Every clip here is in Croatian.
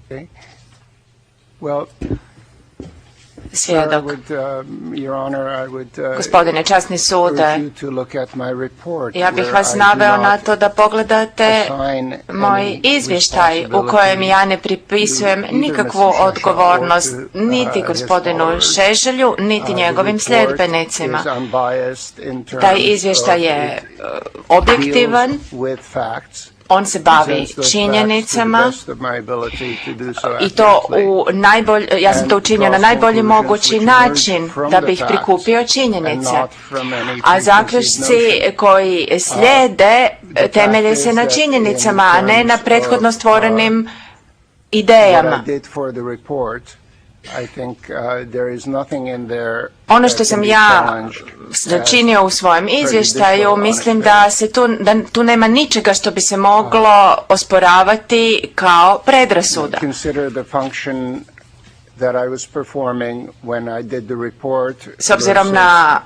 Okay. Well, Svjedok. Your Honor, I would, Gospodine časni sude, urge you to look at my report, ja bih where vas I do naveo not na to da pogledate assign moj any izvještaj u kojem ja ne pripisujem nikakvu odgovornost niti gospodinu Šešelju, niti njegovim sljedbenicima. Taj izvještaj je objektivan, on se bavi činjenicama i to ja sam to učinio na najbolji mogući način da bih prikupio činjenice. A zaključci koji slijede temelje se na činjenicama, a ne na prethodno stvorenim idejama. Ono što sam ja začinio u svojem izvještaju, mislim da tu nema ničega što bi se moglo osporavati kao predrasuda. S obzirom na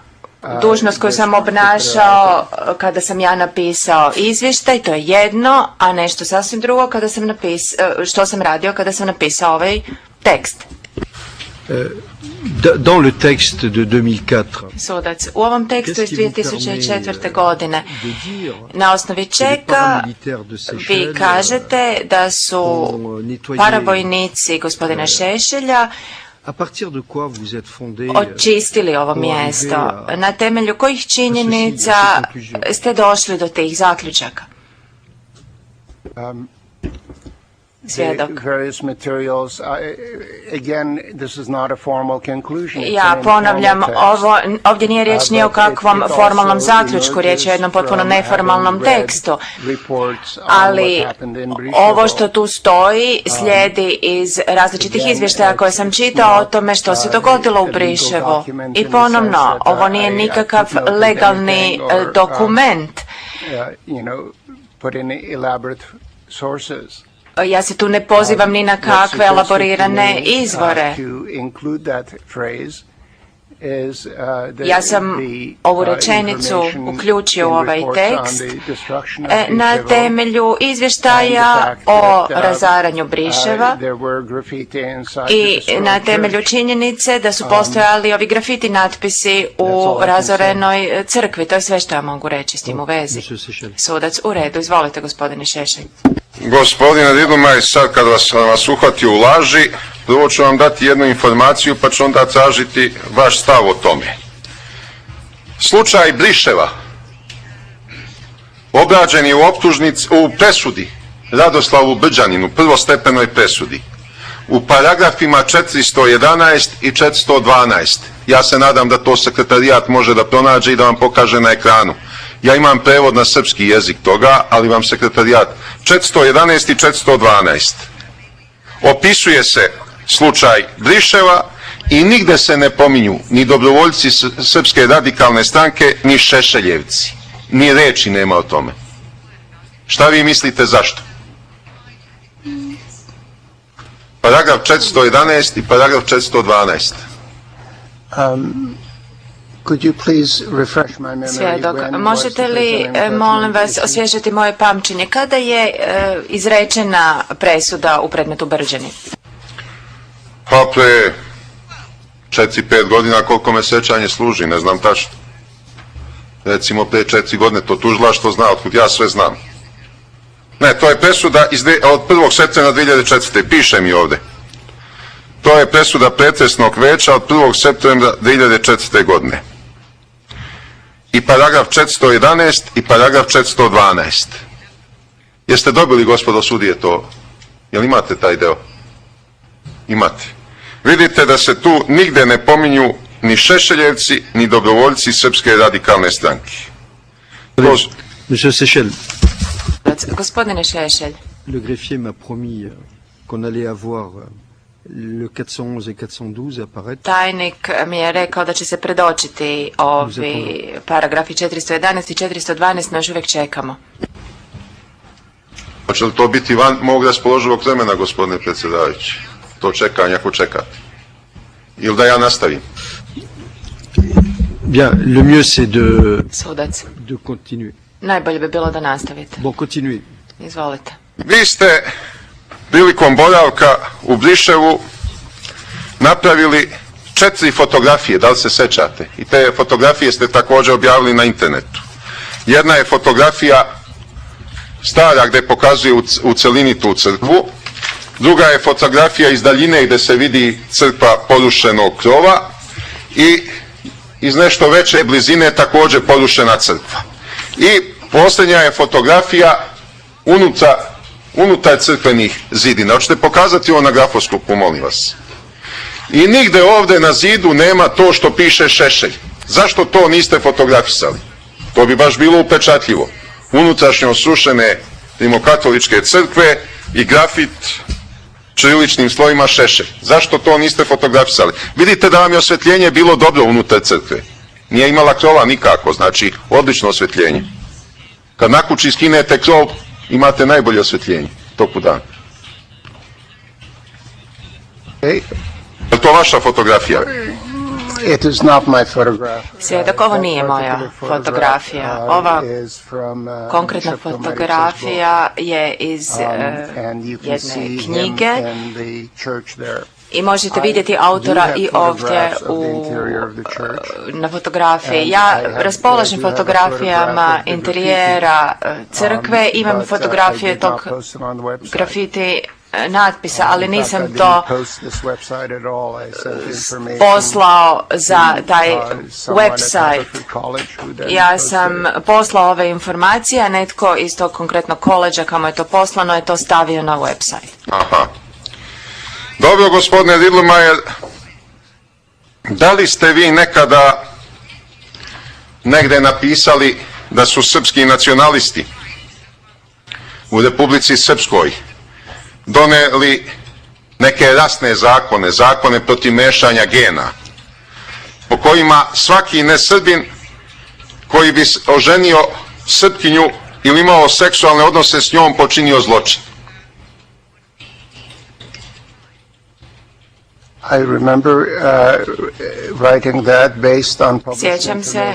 dužnost koju sam obnašao kada sam ja napisao izvještaj, to je jedno, a nešto sasvim drugo što sam radio kada sam napisao ovaj tekst. Dans le texte de 2004, Sudac, u ovom tekstu iz 2004. godine, na osnovi čega vi kažete da su paravojnici gospodina Šešelja očistili ovo mjesto? Na temelju kojih činjenica ste došli do tih zaključaka? Svjedok. Ja ponavljam, ovdje nije riječ ni o kakvom formalnom zaključku, riječ je o jednom potpuno neformalnom tekstu, ali ovo što tu stoji slijedi iz različitih izvještaja koje sam čitao o tome što se dogodilo u Briševu. I ponovno, ovo nije nikakav legalni dokument. Ja se tu ne pozivam ni na kakve elaborirane izvore. Ja sam ovu rečenicu uključio u ovaj tekst na temelju izvještaja o razaranju Briševa i na temelju činjenice da su postojali ovi grafiti natpisi u razorenoj crkvi. To je sve što ja mogu reći s tim u vezi. Sudac, u redu. Izvolite, gospodine Šešelj. Gospodine Didumaj, sad kad sam vas uhvatio u laži, prvo ću vam dati jednu informaciju pa ću onda tražiti vaš stav o tome. Slučaj Briševa obrađen je u presudi Radoslavu Brđaninu, prvostepenoj presudi, u paragrafima 411 i 412. Ja se nadam da to sekretarijat može da pronađe i da vam pokaže na ekranu. Ja imam prevod na srpski jezik toga, ali vam sekretarijat 411 i 412. Opisuje se slučaj Briševa i nigde se ne pominju ni dobrovoljci Srpske radikalne stranke, ni Šešeljevci. Ni reči nema o tome. Šta vi mislite zašto? Paragraf 411 i paragraf 412. Svjedok, možete li, molim vas, osvježiti moje pamćenje? Kada je izrečena presuda u predmetu Brđani? Pa pre 4-5 godina, koliko me sećanje služi, ne znam tačno. Recimo pre 4 godine, to tužilaštvo zna, otkud ja sve znam. Ne, to je presuda od 1. septembra 2004. Piše mi ovde. To je presuda pretresnog veća od 1. septembra 2004. godine. I paragraf 411 i paragraf 412. Jeste dobili, gospodo sudije, to? Jel imate taj deo? Imate. Vidite da se tu nigde ne pominju ni Šešeljevci, ni dobrovoljci Srpske radikalne stranke. Monsieur Seychelles. Gospodine Šešelj. Le greffier m'a promis qu'on allait avoir le 411 et 412 apparaître. Tajnik mi je rekao da će se predočiti ovi paragrafi 411 i 412, no još uvijek čekamo. Hoće li to biti van mog raspoloživog vremena, gospodine predsjedavajući? To čekanje ako čekate. Ili da ja nastavim? Bien, le mieux c'est Sudac. de continuer. Najbolje bi bilo da nastavite. Bon, continuez. Izvolite. Vi ste prilikom boravka u Briševu napravili 4 fotografije, da li se sećate? I te fotografije ste također objavili na internetu. Jedna je fotografija stara gdje pokazuje u celini tu crkvu, druga je fotografija iz daljine gdje se vidi crkva porušenog krova i iz nešto veće blizine također porušena crkva. I posljednja je fotografija unutar crkvenih zidina. Hoćete pokazati ovo na grafoskopu, molim vas. I nigde ovdje na zidu nema to što piše Šešelj. Zašto to niste fotografisali? To bi baš bilo upečatljivo. Unutrašnje srušene rimokatoličke crkve i grafit ćiriličnim slovima Šešelj. Zašto to niste fotografisali? Vidite da vam je osvjetljenje bilo dobro unutar crkve. Nije imala krova nikako, znači odlično osvjetljenje. Kad na kući skinete krov, imate najbolje osvjetljenje toku dana. Je li to vaša fotografija? It is not my photograph. Svjedok, ovo nije moja fotografija. Ova konkretna fotografija je iz jedne knjige i možete vidjeti autora i ovdje na fotografiji. Ja raspolažem fotografijama interijera crkve, imam fotografije tog grafiti natpisa, ali nisam to poslao za taj website. Ja sam poslao ove informacije, a netko iz tog konkretnog koleđa kamo je to poslano je to stavio na website. Aha. Dobro, gospodine Ridlmajer, da li ste vi nekada negdje napisali da su srpski nacionalisti u Republici Srpskoj doneli neke rasne zakone, zakone protiv mešanja gena, po kojima svaki nesrbin koji bi oženio Srpkinju ili imao seksualne odnose s njom počinio zločin? I remember writing that based on Sjećam se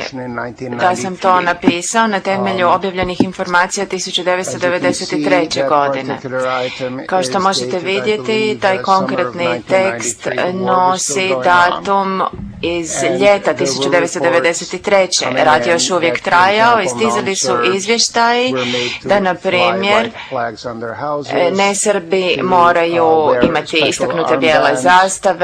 da sam to napisao na temelju objavljenih informacija 1993. godine. Kao što možete vidjeti, taj konkretni tekst nosi datum iz ljeta 1993. Rat je još uvijek trajao i stizali su izvještaji da, na primjer, nesrbi moraju imati istaknute bijele zastave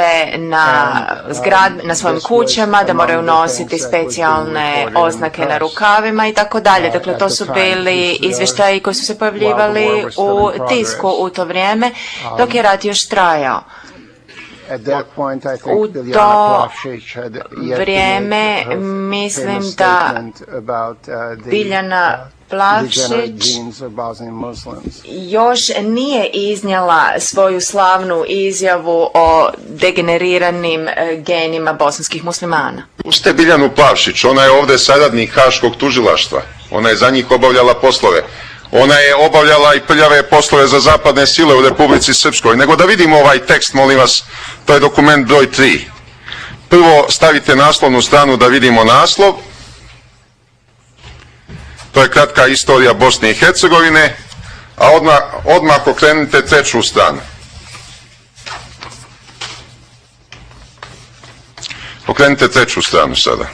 na svojim kućama, da moraju nositi specijalne oznake na rukavima i tako dalje. Dakle, to su bili izvještaji koji su se pojavljivali u tisku u to vrijeme dok je rat još trajao. U to vrijeme mislim da Biljana Plavšić još nije iznijela svoju slavnu izjavu o degeneriranim genima bosanskih muslimana. Pustite Biljanu Plavšić, ona je ovdje saradnik Haškog tužilaštva. Ona je za njih obavljala poslove. Ona je obavljala i prljave poslove za zapadne sile u Republici Srpskoj. Nego da vidimo ovaj tekst, molim vas, to je dokument broj 3. Prvo stavite naslovnu stranu da vidimo naslov. To je kratka istorija Bosne i Hercegovine, a odmah okrenite treću stranu. Okrenite treću stranu sada.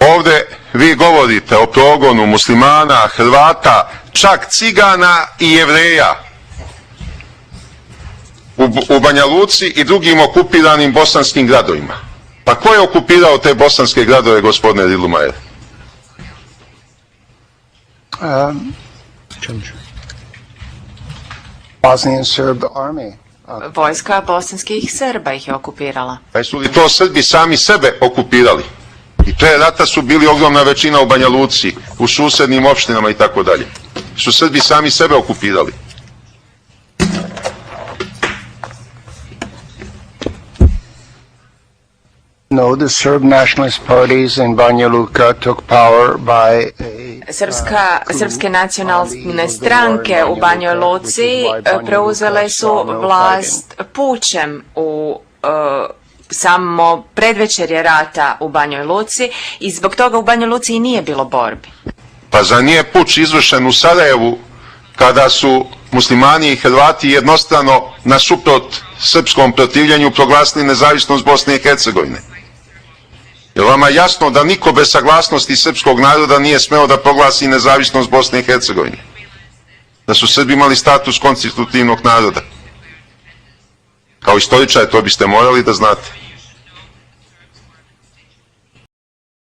Ovdje vi govorite o progonu muslimana, Hrvata, čak Cigana i Jevreja u Banja Luci i drugim okupiranim bosanskim gradovima. Pa ko je okupirao te bosanske gradove, gospodine Ridlmajer? Bosnian Serb army. Vojska bosanskih Srba ih je okupirala. Pa su li to Srbi sami sebe okupirali? I te rata su bili ogromna većina u Banja Luci, u susjednim opštinama i tako dalje. Su Srbi sami sebe okupirali. No, the Serb nationalist parties in Banja Luka took power by Srpske nacionalne stranke u Banjoj Luci preuzele su vlast pučem u samo predvečerje rata u Banjoj Luci i zbog toga u Banjoj Luci i nije bilo borbi. Pa za nije puč izvršen u Sarajevu kada su muslimani i Hrvati jednostrano nasuprot srpskom protivljenju proglasili nezavisnost Bosne i Hercegovine? Je vama jasno da niko bez saglasnosti srpskog naroda nije smeo da proglasi nezavisnost Bosne i Hercegovine? Da su Srbi imali status konstitutivnog naroda? Kao istoričar to biste morali da znate.